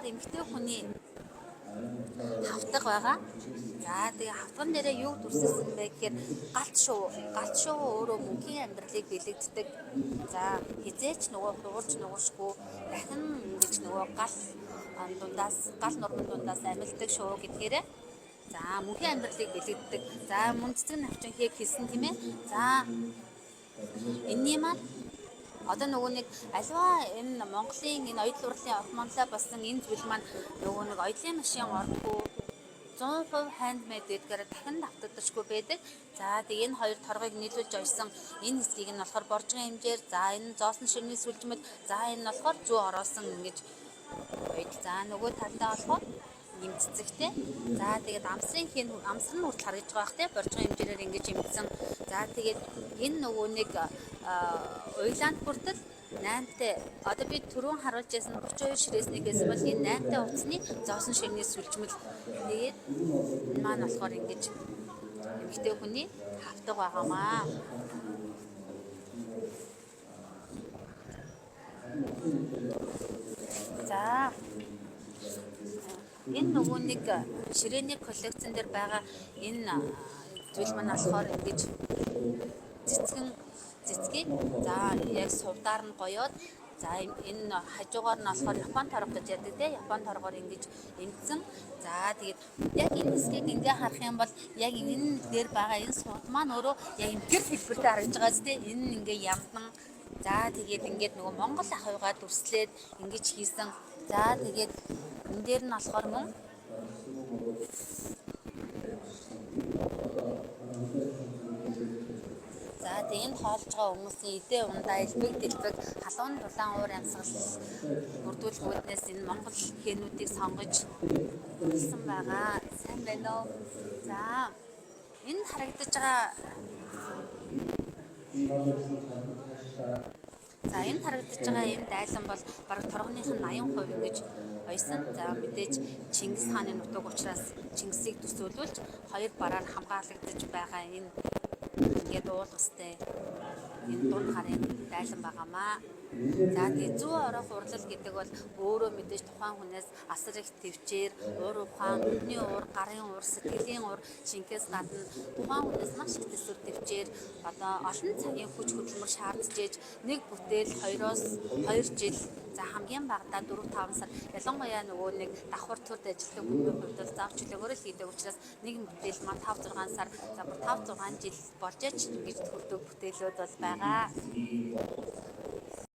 болохоор эмэгтэй хүний хавтга байгаа. За тэгээ хавтган дээрээ юу дүрсэлсэн бэ гэхээр галт шуу өөрөө мөнхийн амьдралыг бэлэгддэг. За хизээч нөгөө дуурч нууршгүй дахин ингэж нөгөө гал нурман дундаас амилдаг шуу гэдгээрээ за мөнхийн амьдралыг бэлэгддэг. За мөнцөг навчин хээг хэлсэн тийм ээ. За энэний маань одоо нөгөө нэг альва энэ Монголын энэ оюутан урлын ормонлоо болсон энэ зүйл маань нөгөө нэг оюутлын машин ордгоо 100% handmade гэдгээр дахин давтагдчихгүй байдаг. За тэгээ энэ хоёр торгыг нийлүүлж ойсон энэ хэсгийг нь болохоор боржгын хэмжээр за энэ зоосон ширний сүлжмэл за энэ нь болохоор зүү ороосон ингэж байдаг. За нөгөө талдаа болохоор юм цэцэгтэй. За тэгээд амсар нь хүртэл харагдж байгаа бах тий боржгын хэмжээрээр ингэж имдсэн. За тэгээд энэ нөгөө нэг уйлаанд хүртэл 8-тай одоо би түрүүн харуулж байсан 32 ширээсний гэсэн бол энэ 8-тай утасны зоосон ширний сүлжмэл тэгээд маань болохоор ингэж эмэгтэй хүний хавтга байгаамаа. За энэ нөгөө нэг ширээний коллекцэн дээр байгаа энэ зүйл маань болохоор ингэж цэцгийг за яг сувдаар нь гоёод за энэ хажуугаар нь болохоор Япон торго гэж яддаг те Япон торгоор ингэж эмдсэн. За тэгээд яг энэ хэсгийг ингээ харах юм бол яг энэ дээр байгаа энэ сууд маань өөрөө яг энэ гэр хэлбэртэй харагдж байгаа зү те энэ ингээ ямдан за тэгээд ингээд нөгөө Монгол ах уйгаа дүрслээд ингэж хийсэн. За тэгээд энэ дээр нь болохоор мөн за тэгээд энэ хоолж байгаа хүмүүсийн эдээ ундаа элбэг дэлбэг халуун дулаан уур амьсгал бүрдүүлгүүднээс энэ Монгол хээнүүдийг сонгож хэлсэн байгаа. Сайн байна уу? За энэ харагдаж байгаа за энэ харагдаж байгаа энэ дайлан бол бараг торгоных нь 80% ингэж ойсон. За мэдээж Чингис хааны нутаг учраас Чингисийг төсөөлүүлж хоёр бараар хамгаалагдаж байгаа энэ ингээд уулгастай энэ дунд харын дайлан байгаамаа. За тэгээ зүү орох урлал гэдэг бол өөрөө мэдээж тухайн хүнээс асар их төвчээр уур ухаан, нүдний уур, гарын уур, сэтгэлийн уур шинкээс гадна тухайн хүнээс маш их төсвөр төвчээр одоо олон цагийн хүч хөдөлмөр шаардж ээж нэг бүтээл 2-2 жил за хамгийн багадаа 4-5 сар ялангуяа нөгөө нэг давхар төрд ажилладаг хүний хувьд бол заавч чөлөөгөөр л хийдэг учраас нэг бүтээл маань 5-6 сар за 5-6 жил болж ч ингэж хүрдэг бүтээлүүд бол байгаа.